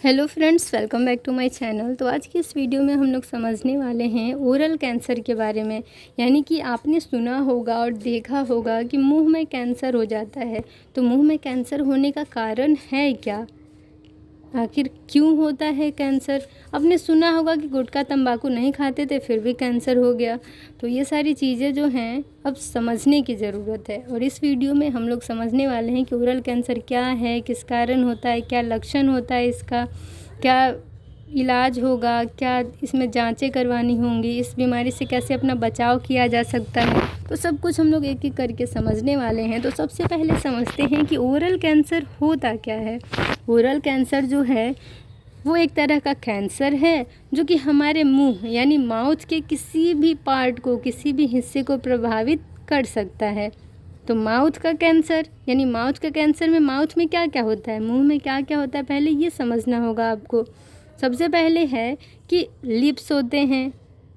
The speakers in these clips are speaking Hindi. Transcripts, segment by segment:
Hello friends, welcome back to my channel. तो आज की इस वीडियो में हम लोग समझने वाले हैं ओरल कैंसर के बारे में। यानी कि आपने सुना होगा और देखा होगा कि मुंह में कैंसर हो जाता है। तो मुंह में कैंसर होने का कारण है क्या, आखिर क्यों होता है कैंसर। आपने सुना होगा कि गुटखा तंबाकू नहीं खाते थे फिर भी कैंसर हो गया। तो ये सारी चीज़ें जो हैं अब समझने की ज़रूरत है, और इस वीडियो में हम लोग समझने वाले हैं कि ओरल कैंसर क्या है, किस कारण होता है, क्या लक्षण होता है इसका, क्या इलाज होगा, क्या इसमें जांचें करवानी होंगी, इस बीमारी से कैसे अपना बचाव किया जा सकता है। तो सब कुछ हम लोग एक एक करके समझने वाले हैं। तो सबसे पहले समझते हैं कि ओरल कैंसर होता क्या है। ओरल कैंसर जो है वो एक तरह का कैंसर है जो कि हमारे मुंह यानी माउथ के किसी भी पार्ट को, किसी भी हिस्से को प्रभावित कर सकता है। तो माउथ का कैंसर यानी माउथ का कैंसर में माउथ में क्या क्या होता है, मुंह में क्या क्या होता है, पहले ये समझना होगा आपको। सबसे पहले है कि लिप्स होते हैं,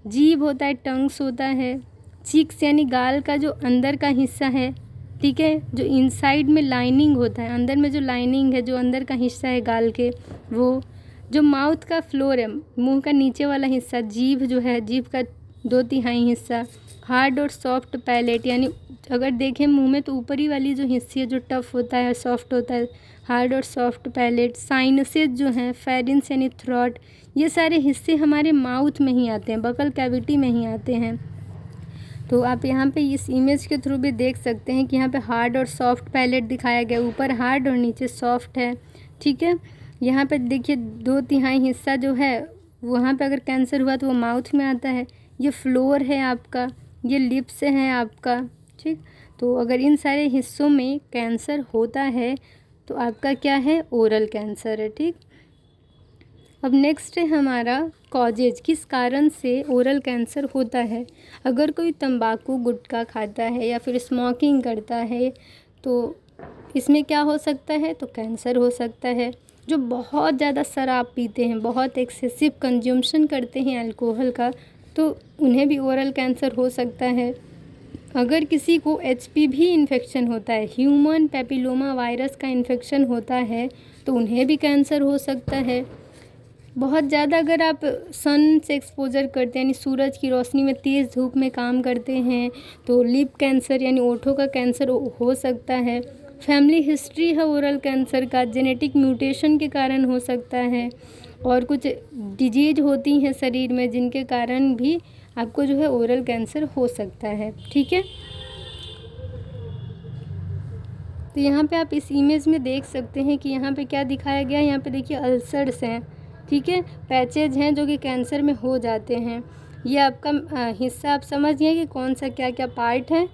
जीभ होता है, टंग्स होता है, चीक्स यानी गाल का जो अंदर का हिस्सा है, ठीक है, जो इनसाइड में लाइनिंग होता है, अंदर में जो लाइनिंग है, जो अंदर का हिस्सा है गाल के, वो जो माउथ का फ्लोर है, मुंह का नीचे वाला हिस्सा, जीभ जो है, जीभ का 2/3 हिस्सा, हार्ड और सॉफ्ट पैलेट यानी अगर देखें मुंह में तो ऊपरी वाली जो हिस्सी है जो टफ होता है, सॉफ्ट होता है, हार्ड और सॉफ्ट पैलेट, साइनसेस जो हैं, फेरिंक्स यानी थ्रोट, ये सारे हिस्से हमारे माउथ में ही आते हैं, बकल कैविटी में ही आते हैं। तो आप यहाँ पे इस इमेज के थ्रू भी देख सकते हैं कि यहाँ पे हार्ड और सॉफ्ट पैलेट दिखाया गया, ऊपर हार्ड और नीचे सॉफ्ट है, ठीक है। यहाँ पे देखिए 2/3 हिस्सा जो है वहाँ पे अगर कैंसर हुआ तो वो माउथ में आता है। ये फ्लोर है आपका, ये लिप्स है आपका, ठीक। तो अगर इन सारे हिस्सों में कैंसर होता है तो आपका क्या है, ओरल कैंसर है, ठीक। अब नेक्स्ट है हमारा कॉजेज, किस कारण से ओरल कैंसर होता है। अगर कोई तंबाकू गुटखा खाता है या फिर स्मोकिंग करता है तो इसमें क्या हो सकता है, तो कैंसर हो सकता है। जो बहुत ज़्यादा शराब पीते हैं, बहुत एक्सेसिव कंज्यूमशन करते हैं अल्कोहल का, तो उन्हें भी ओरल कैंसर हो सकता है। अगर किसी को एचपीवी इन्फेक्शन होता है, ह्यूमन पैपिलोमा वायरस का इन्फेक्शन होता है, तो उन्हें भी कैंसर हो सकता है। बहुत ज़्यादा अगर आप सन से एक्सपोजर करते हैं यानी सूरज की रोशनी में तेज़ धूप में काम करते हैं तो लिप कैंसर यानी ओठों का कैंसर हो सकता है। फैमिली हिस्ट्री है ओरल कैंसर का, जेनेटिक म्यूटेशन के कारण हो सकता है, और कुछ डिजीज होती हैं शरीर में जिनके कारण भी आपको जो है ओरल कैंसर हो सकता है, ठीक है। तो यहाँ पे आप इस इमेज में देख सकते हैं कि यहाँ पे क्या दिखाया गया है। यहाँ पे देखिए अल्सर्स हैं, ठीक है, पैचेज हैं जो कि कैंसर में हो जाते हैं। ये आपका हिस्सा आप समझ गए कि कौन सा क्या क्या पार्ट है।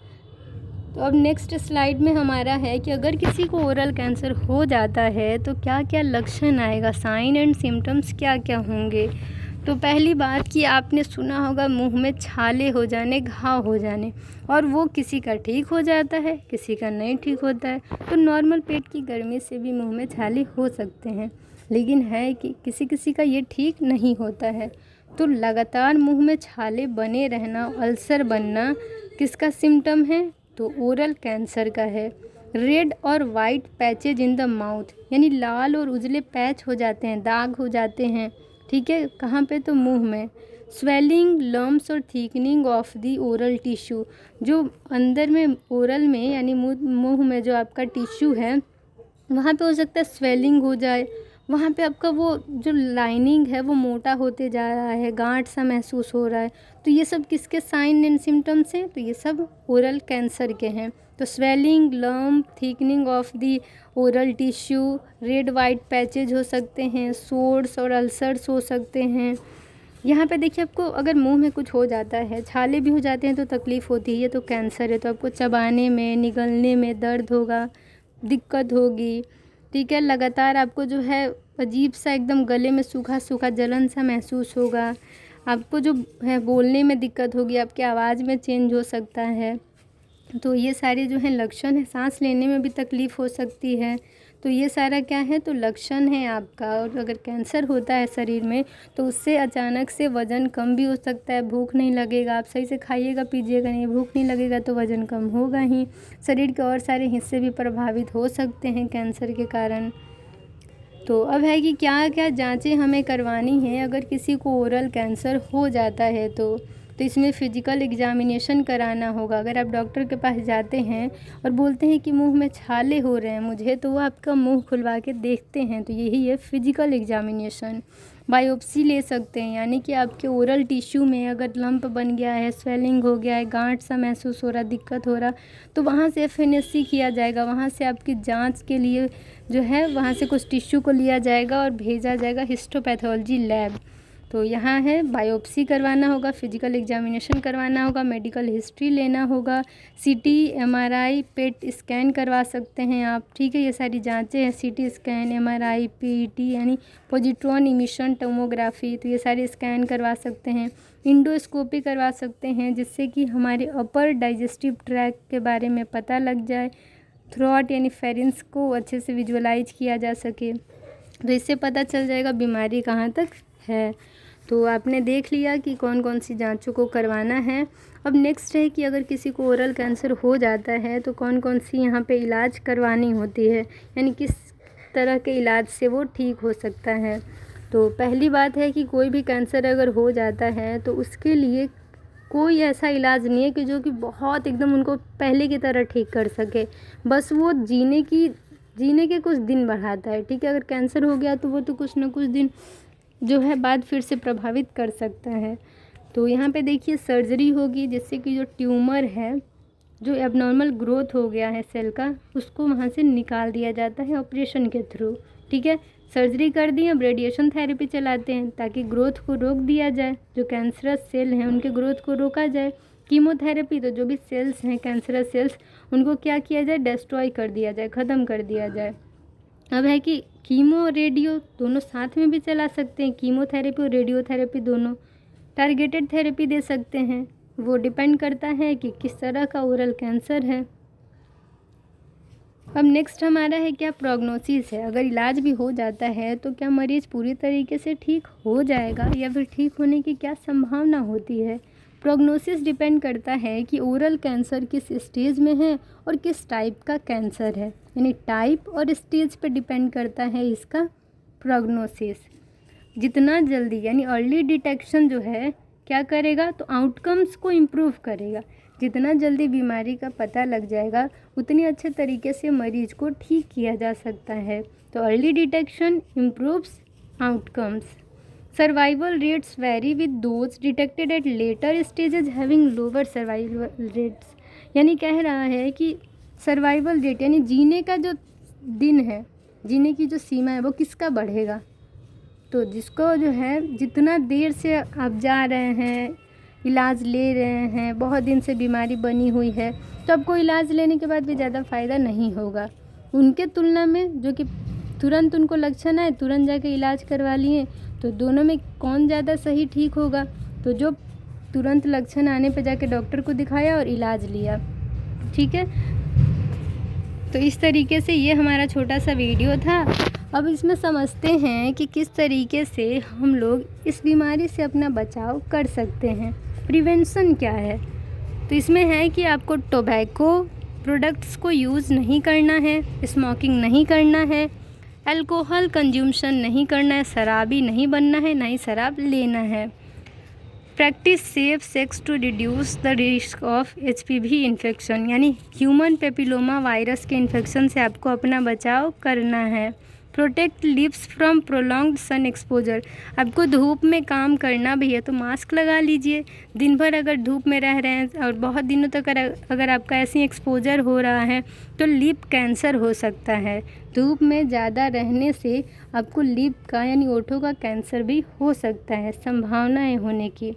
तो अब नेक्स्ट स्लाइड में हमारा है कि अगर किसी को ओरल कैंसर हो जाता है तो क्या क्या लक्षण आएगा, साइन एंड सिम्टम्स क्या क्या होंगे। तो पहली बात कि आपने सुना होगा मुंह में छाले हो जाने, घाव हो जाने, और वो किसी का ठीक हो जाता है, किसी का नहीं ठीक होता है। तो नॉर्मल पेट की गर्मी से भी मुंह में छाले हो सकते हैं, लेकिन है कि किसी किसी का ये ठीक नहीं होता है। तो लगातार मुंह में छाले बने रहना, अल्सर बनना किसका सिम्टम है, तो ओरल कैंसर का है। रेड और white patches in the mouth यानी लाल और उजले पैच हो जाते हैं, दाग हो जाते हैं, ठीक है, कहाँ पे, तो मुंह में। स्वेलिंग, लम्स और thickening of the oral tissue, जो अंदर में ओरल में यानी मुंह में जो आपका टिश्यू है वहाँ पे हो सकता है स्वेलिंग हो जाए, वहाँ पे आपका वो जो लाइनिंग है वो मोटा होते जा रहा है, गांठ सा महसूस हो रहा है। तो ये सब किसके साइन एंड सिम्टम्स हैं, तो ये सब ओरल कैंसर के हैं। तो swelling, lump, thickening of the oral tissue, red white patches हो सकते हैं, सोर्स और अल्सर्स हो सकते हैं। यहाँ पे देखिए आपको अगर मुंह में कुछ हो जाता है, छाले भी हो जाते हैं तो तकलीफ़ होती है, तो कैंसर है। तो आपको चबाने में, निगलने में दर्द होगा, दिक्कत होगी, ठीक है। लगातार आपको जो है अजीब सा एकदम गले में सूखा सूखा जलन सा महसूस होगा, आपको जो है बोलने में दिक्कत होगी, आपकी आवाज़ में चेंज हो सकता है। तो ये सारे जो हैं लक्षण है, सांस लेने में भी तकलीफ़ हो सकती है। तो ये सारा क्या है, तो लक्षण है आपका। और अगर कैंसर होता है शरीर में तो उससे अचानक से वज़न कम भी हो सकता है, भूख नहीं लगेगा, आप सही से खाइएगा पीजिएगा नहीं, भूख नहीं लगेगा तो वज़न कम होगा ही। शरीर के और सारे हिस्से भी प्रभावित हो सकते हैं कैंसर के कारण। तो अब है कि क्या क्या जांचें हमें करवानी हैं अगर किसी को ओरल कैंसर हो जाता है तो इसमें फ़िज़िकल एग्ज़ामिनेशन कराना होगा। अगर आप डॉक्टर के पास जाते हैं और बोलते हैं कि मुंह में छाले हो रहे हैं मुझे, तो वो आपका मुंह खुलवा के देखते हैं, तो यही है फ़िज़िकल एग्ज़ामिनेशन। बायोप्सी ले सकते हैं, यानी कि आपके ओरल टिश्यू में अगर लंप बन गया है, स्वेलिंग हो गया है, गांठ सा महसूस हो रहा, दिक्कत हो रहा, तो वहाँ से एफएनएससी किया जाएगा। वहाँ से आपकी जांच के लिए जो है वहाँ से कुछ टिश्यू को लिया जाएगा और भेजा जाएगा हिस्टोपैथोलॉजी लैब। तो यहाँ है बायोप्सी करवाना होगा, फिजिकल एग्जामिनेशन करवाना होगा, मेडिकल हिस्ट्री लेना होगा, सीटी, एमआरआई, पेट स्कैन करवा सकते हैं आप। ठीक है, ये सारी जांचें हैं, सीटी स्कैन, एमआरआई, पीईटी यानी पॉजिट्रॉन इमिशन टोमोग्राफी, तो ये सारे स्कैन करवा सकते हैं। इंडोस्कोपी करवा सकते हैं जिससे कि हमारे अपर डाइजेस्टिव ट्रैक के बारे में पता लग जाए, थ्रोट यानी फेरिंक्स को अच्छे से विजुअलाइज किया जा सके, तो इससे पता चल जाएगा बीमारी कहाँ तक है। तो आपने देख लिया कि कौन कौन सी जांचों को करवाना है। अब नेक्स्ट है कि अगर किसी को ओरल कैंसर हो जाता है तो कौन कौन सी यहाँ पे इलाज करवानी होती है, यानी किस तरह के इलाज से वो ठीक हो सकता है। तो पहली बात है कि कोई भी कैंसर अगर हो जाता है तो उसके लिए कोई ऐसा इलाज नहीं है कि जो कि बहुत एकदम उनको पहले की तरह ठीक कर सके, बस वो जीने के कुछ दिन बढ़ाता है। ठीक है, अगर कैंसर हो गया तो वो तो कुछ ना कुछ दिन जो है बाद फिर से प्रभावित कर सकता है। तो यहाँ पे देखिए सर्जरी होगी जिससे कि जो ट्यूमर है, जो एबनॉर्मल ग्रोथ हो गया है सेल का, उसको वहाँ से निकाल दिया जाता है ऑपरेशन के थ्रू। ठीक है, सर्जरी कर दी, अब रेडिएशन थेरेपी चलाते हैं ताकि ग्रोथ को रोक दिया जाए, जो कैंसरस सेल हैं उनके ग्रोथ को रोका जाए। कीमोथेरेपी, तो जो भी सेल्स हैं कैंसरस सेल्स, उनको क्या किया जाए, डिस्ट्रॉय कर दिया जाए, ख़त्म कर दिया जाए। अब है कि कीमो रेडियो दोनों साथ में भी चला सकते हैं, कीमोथेरेपी और रेडियोथेरेपी दोनों। टारगेटेड थेरेपी दे सकते हैं, वो डिपेंड करता है कि किस तरह का ओरल कैंसर है। अब नेक्स्ट हमारा है क्या प्रोग्नोसिस है। अगर इलाज भी हो जाता है तो क्या मरीज़ पूरी तरीके से ठीक हो जाएगा या फिर ठीक होने की क्या संभावना होती है। प्रोग्नोसिस डिपेंड करता है कि ओरल कैंसर किस स्टेज में है और किस टाइप का कैंसर है, यानी टाइप और स्टेज पे डिपेंड करता है इसका प्रोग्नोसिस। जितना जल्दी यानी अर्ली डिटेक्शन जो है क्या करेगा, तो आउटकम्स को इम्प्रूव करेगा। जितना जल्दी बीमारी का पता लग जाएगा उतनी अच्छे तरीके से मरीज को ठीक किया जा सकता है। तो early detection improves outcomes. Survival rates vary with those detected at later stages having lower survival rates, यानी कह रहा है कि सर्वाइवल रेट यानी जीने का जो दिन है, जीने की जो सीमा है वो किसका बढ़ेगा, तो जिसको जो है जितना देर से आप जा रहे हैं, इलाज ले रहे हैं, बहुत दिन से बीमारी बनी हुई है, तो आपको इलाज लेने के बाद भी ज़्यादा फ़ायदा नहीं होगा उनके तुलना में जो कि तुरंत उनको लक्षण आए तुरंत जाके इलाज करवा लिए। तो दोनों में कौन ज़्यादा सही ठीक होगा, तो जो तुरंत लक्षण आने पे जाके डॉक्टर को दिखाया और इलाज लिया। ठीक है, तो इस तरीके से ये हमारा छोटा सा वीडियो था। अब इसमें समझते हैं कि किस तरीके से हम लोग इस बीमारी से अपना बचाव कर सकते हैं, प्रिवेंशन क्या है। तो इसमें है कि आपको टोबैको प्रोडक्ट्स को यूज़ नहीं करना है, स्मोकिंग नहीं करना है, अल्कोहल कंज्यूमशन नहीं करना है, शराबी नहीं बनना है, ना ही शराब लेना है। Practice safe sex to reduce the risk of HPV infection, यानी ह्यूमन पेपिलोमा वायरस के इन्फेक्शन से आपको अपना बचाव करना है। Protect lips from prolonged sun exposure, आपको धूप में काम करना भी है तो मास्क लगा लीजिए। दिन भर अगर धूप में रह रहे हैं और बहुत दिनों तक अगर आपका ऐसी एक्सपोजर हो रहा है तो लिप कैंसर हो सकता है। धूप में ज़्यादा रहने से आपको लिप का यानी ओठों का कैंसर भी हो सकता है, संभावनाएं होने की।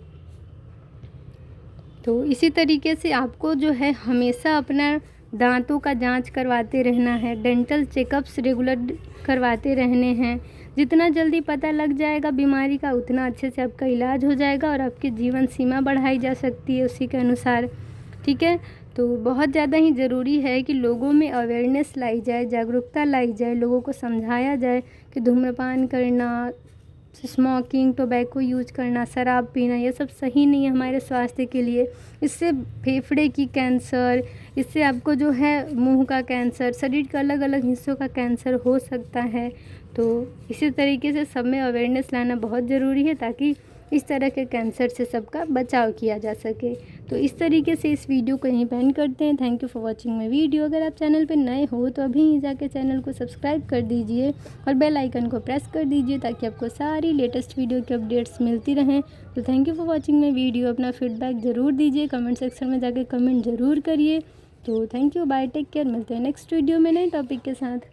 तो इसी तरीके से आपको जो है हमेशा अपना दांतों का जांच करवाते रहना है, डेंटल चेकअप्स रेगुलर करवाते रहने हैं। जितना जल्दी पता लग जाएगा बीमारी का उतना अच्छे से आपका इलाज हो जाएगा और आपकी जीवन सीमा बढ़ाई जा सकती है उसी के अनुसार। ठीक है, तो बहुत ज़्यादा ही ज़रूरी है कि लोगों में अवेयरनेस लाई जाए, जागरूकता लाई जाए, लोगों को समझाया जाए कि धूम्रपान करना, स्मोकिंग, टोबैको यूज करना, शराब पीना ये सब सही नहीं है हमारे स्वास्थ्य के लिए। इससे फेफड़े की कैंसर, इससे आपको जो है मुंह का कैंसर, शरीर के अलग अलग हिस्सों का कैंसर हो सकता है। तो इसी तरीके से सब में अवेयरनेस लाना बहुत ज़रूरी है ताकि इस तरह के कैंसर से सबका बचाव किया जा सके। तो इस तरीके से इस वीडियो को यहीं पे एंड करते हैं। Thank you for watching my video. अगर आप चैनल पे नए हो तो अभी ही जाके चैनल को सब्सक्राइब कर दीजिए और बेल आइकन को प्रेस कर दीजिए ताकि आपको सारी लेटेस्ट वीडियो की अपडेट्स मिलती रहें। तो thank you for watching my video. अपना फीडबैक ज़रूर दीजिए, कमेंट सेक्शन में जाके कमेंट ज़रूर करिए। तो thank you, bye, take care. मिलते हैं नेक्स्ट वीडियो में नए टॉपिक के साथ।